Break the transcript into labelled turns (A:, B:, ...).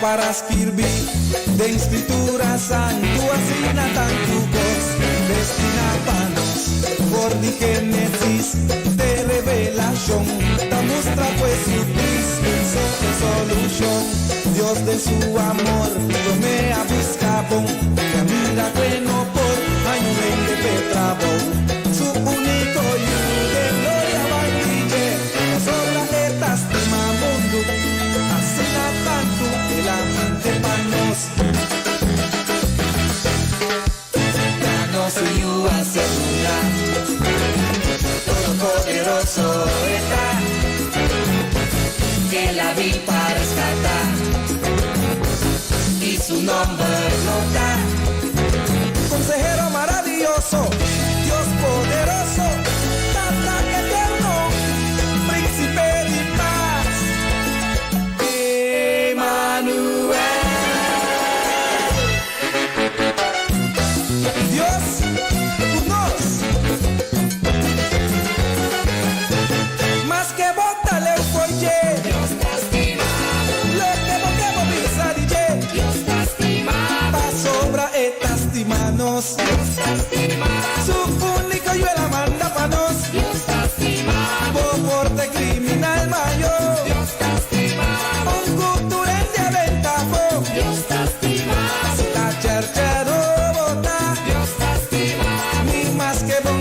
A: Para escribir de escritura santo asina tanto vos destina panos por di que necesitas de revelación ta muestra pues su Cristo solución Dios de su amor yo me abiscabo que mira bueno por año de petrabo su único yo de gloria bandille sola etas de mundo asina tanto de panos danos y asegura todopoderoso está que la vi para rescatar y su nombre no da consejero maravilloso Dios poderoso tata eterno príncipe de paz Emmanuel Dios nos más que bota le folle Dios te estima lo que vos pensar Dios te estima pa sobra estas manos Dios te estima su único yo la manda pa nos Dios te estima por porte criminal mayor Dios te estima un cultura de aventafo Dios te estima la charcha no bota Dios te estima ni más que vos